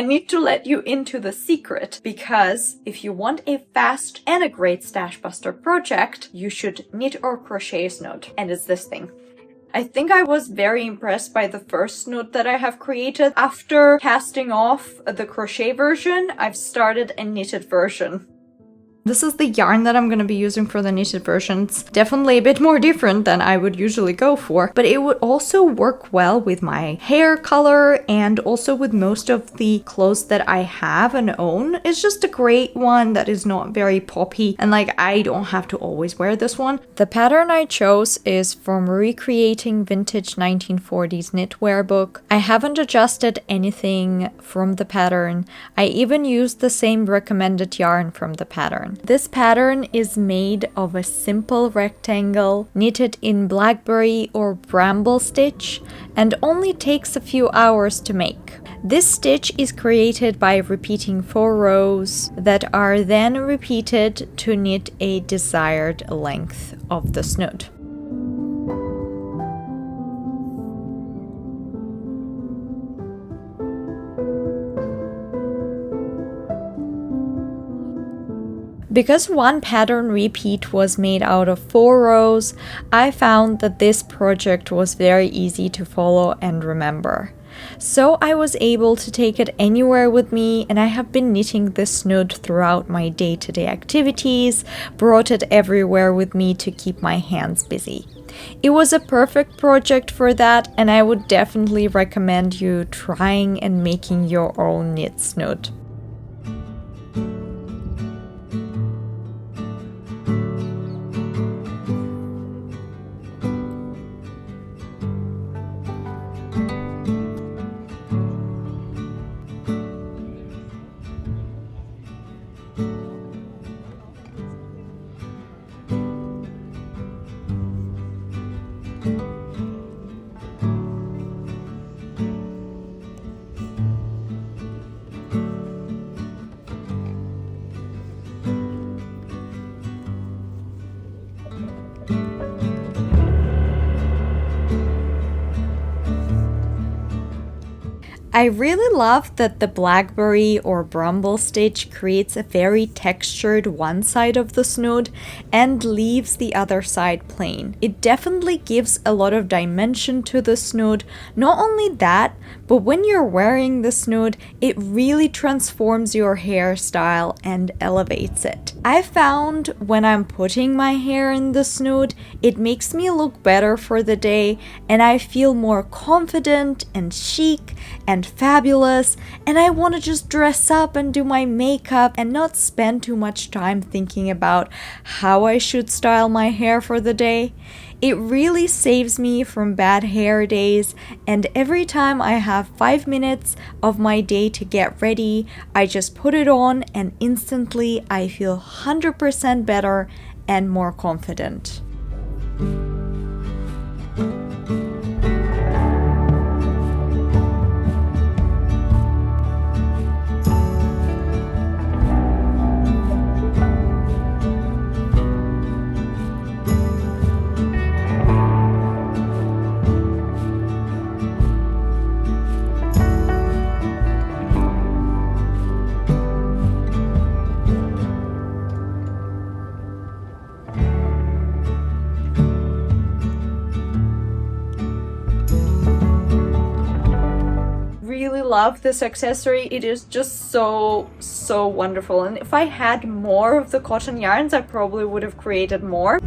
I need to let you into the secret, because if you want a fast and a great stash buster project, you should knit or crochet a snood, and it's this thing. I think I was very impressed by the first snood that I have created. After casting off the crochet version, I've started a knitted version. This is the yarn that I'm going to be using for the knitted versions. Definitely a bit more different than I would usually go for, but it would also work well with my hair color and also with most of the clothes that I have and own. It's just a great one that is not very poppy, and like I don't have to always wear this one. The pattern I chose is from Recreating Vintage 1940s Knitwear book. I haven't adjusted anything from the pattern. I even used the same recommended yarn from the pattern. This pattern is made of a simple rectangle knitted in blackberry or bramble stitch and only takes a few hours to make. This stitch is created by repeating 4 rows that are then repeated to knit a desired length of the snood. Because one pattern repeat was made out of 4 rows, I found that this project was very easy to follow and remember. So I was able to take it anywhere with me, and I have been knitting this snood throughout my day-to-day activities, brought it everywhere with me to keep my hands busy. It was a perfect project for that, and I would definitely recommend you trying and making your own knit snood. I really love that the blackberry or bramble stitch creates a very textured one side of the snood and leaves the other side plain. It definitely gives a lot of dimension to the snood. Not only that, but when you're wearing the snood, it really transforms your hairstyle and elevates it. I found when I'm putting my hair in the snood, it makes me look better for the day, and I feel more confident and chic and fabulous, and I want to just dress up and do my makeup and not spend too much time thinking about how I should style my hair for the day. It really saves me from bad hair days, and every time I have 5 minutes of my day to get ready, I just put it on and instantly I feel 100% better and more confident. Love this accessory. It is just so wonderful, and if I had more of the cotton yarns, I probably would have created more.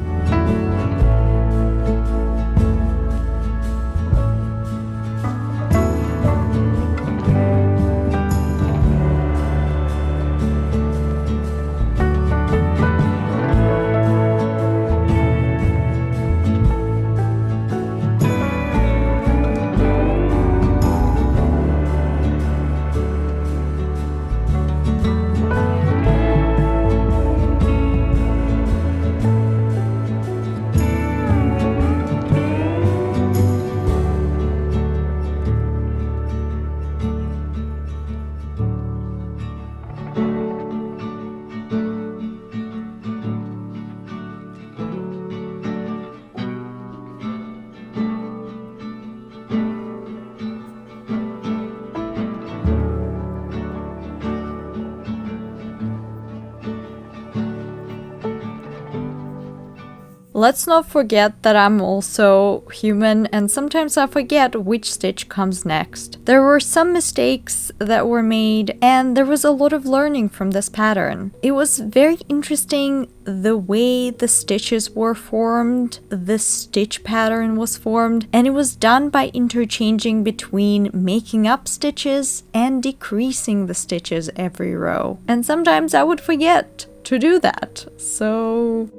Let's not forget that I'm also human and sometimes I forget which stitch comes next. There were some mistakes that were made and there was a lot of learning from this pattern. It was very interesting the way the stitches were formed, the stitch pattern was formed, and it was done by interchanging between making up stitches and decreasing the stitches every row. And sometimes I would forget to do that, so...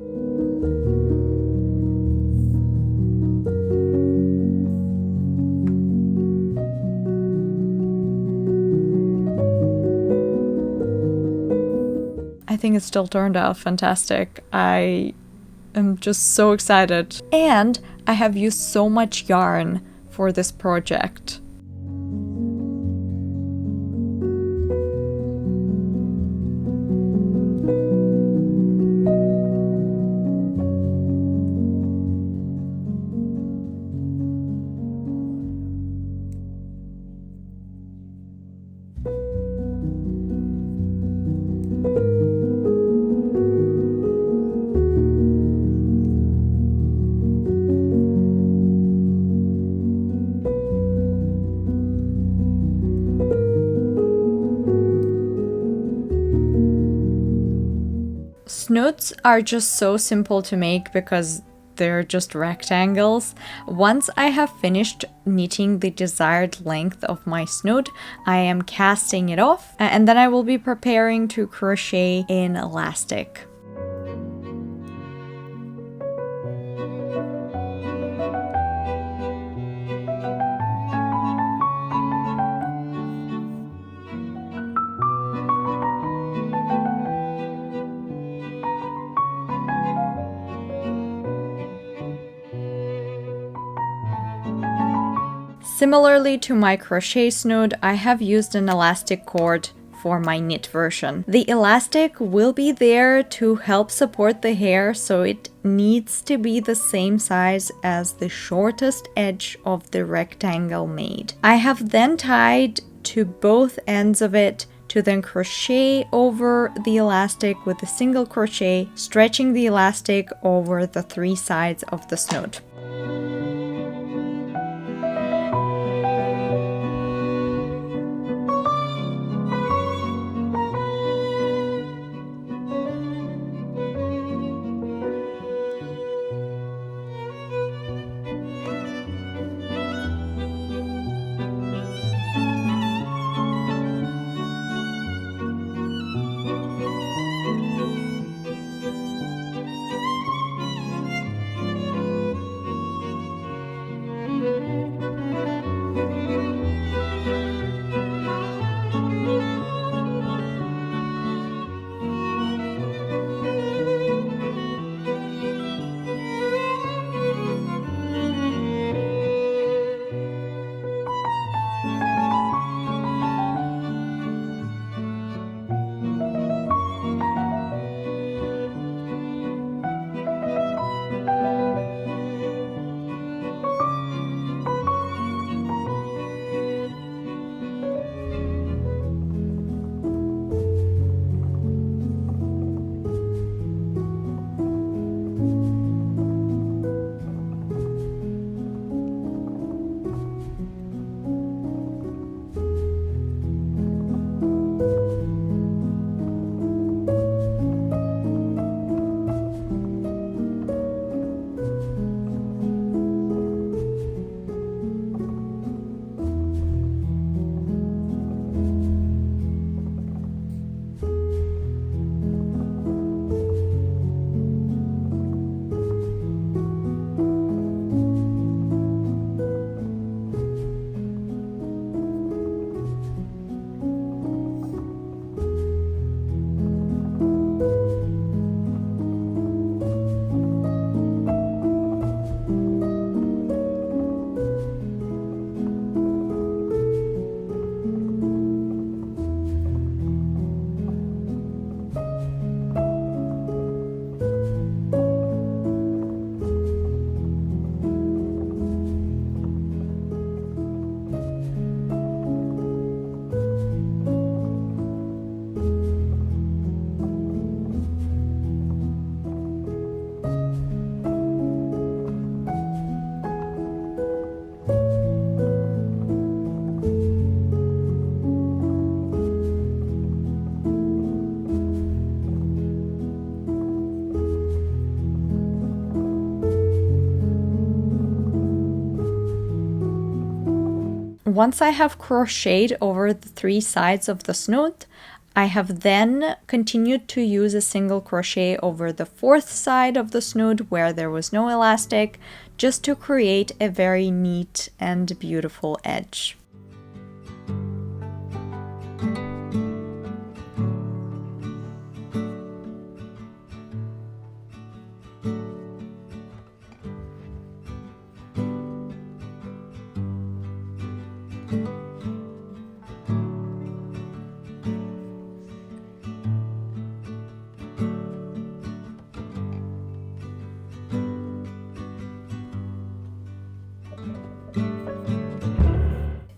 I think it still turned out fantastic. I am just so excited. And I have used so much yarn for this project. Snoods are just so simple to make because they're just rectangles. Once I have finished knitting the desired length of my snood, I am casting it off and then I will be preparing to crochet in elastic. Similarly to my crochet snood, I have used an elastic cord for my knit version. The elastic will be there to help support the hair, so it needs to be the same size as the shortest edge of the rectangle made. I have then tied to both ends of it to then crochet over the elastic with a single crochet, stretching the elastic over the 3 sides of the snood. once I have crocheted over the 3 sides of the snood, I have then continued to use a single crochet over the 4th side of the snood where there was no elastic, just to create a very neat and beautiful edge.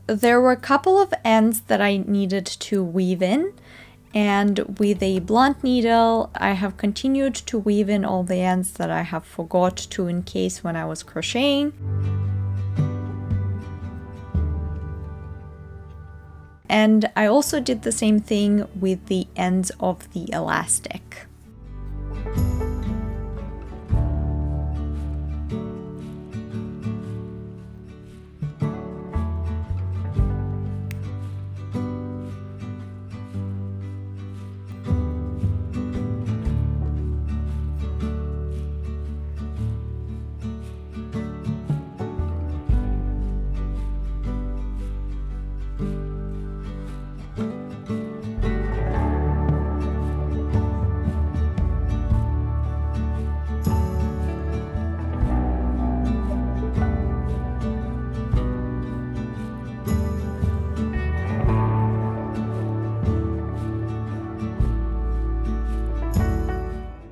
There were a couple of ends that I needed to weave in, and with a blunt needle I have continued to weave in all the ends that I have forgot to encase when I was crocheting. And I also did the same thing with the ends of the elastic.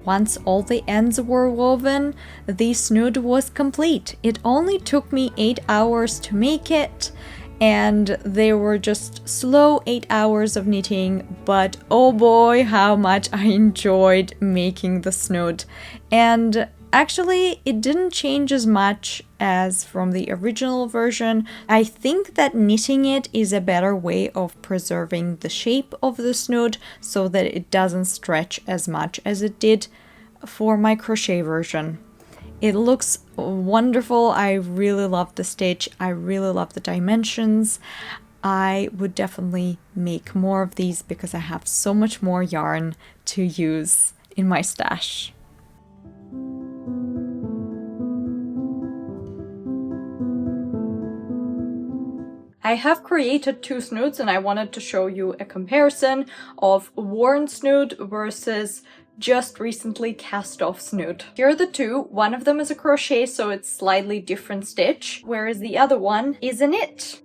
Once all the ends were woven, the snood was complete. It only took me 8 hours to make it, and they were just slow 8 hours of knitting, but oh boy, how much I enjoyed making the snood. And actually, it didn't change as much as from the original version. I think that knitting it is a better way of preserving the shape of the snood so that it doesn't stretch as much as it did for my crochet version. It looks wonderful. I really love the stitch. I really love the dimensions. I would definitely make more of these because I have so much more yarn to use in my stash. I have created 2 snoods and I wanted to show you a comparison of worn snood versus just recently cast off snood. Here are the 2. One of them is a crochet, so it's slightly different stitch, whereas the other one is a knit.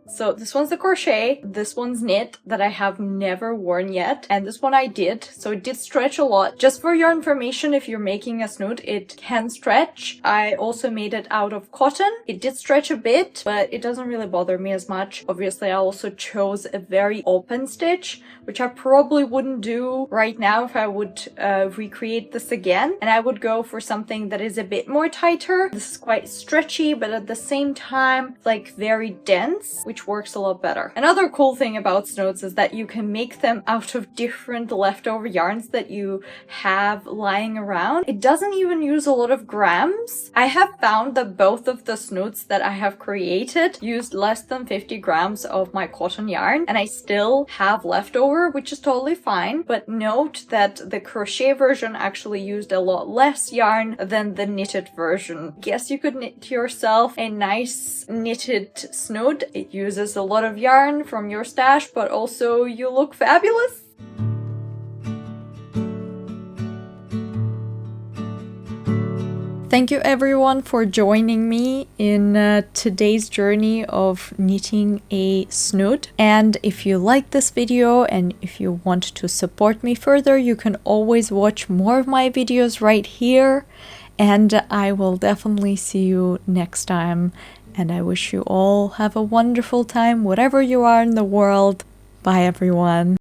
So this one's the crochet, this one's knit that I have never worn yet, and this one I did, so it did stretch a lot. Just for your information, if you're making a snood, it can stretch. I also made it out of cotton. It did stretch a bit, but it doesn't really bother me as much. Obviously, I also chose a very open stitch, which I probably wouldn't do right now if I would recreate this again. And I would go for something that is a bit more tighter. This is quite stretchy, but at the same time, like very dense, which works a lot better. Another cool thing about snoods is that you can make them out of different leftover yarns that you have lying around. It doesn't even use a lot of grams. I have found that both of the snoods that I have created used less than 50 grams of my cotton yarn, and I still have leftover, which is totally fine. But note that the crochet version actually used a lot less yarn than the knitted version. Guess you could knit yourself a nice knitted snood. It uses a lot of yarn from your stash, but also you look fabulous. Thank you everyone for joining me in today's journey of knitting a snood. And if you like this video and if you want to support me further, you can always watch more of my videos right here. And I will definitely see you next time. And I wish you all have a wonderful time, whatever you are in the world. Bye everyone.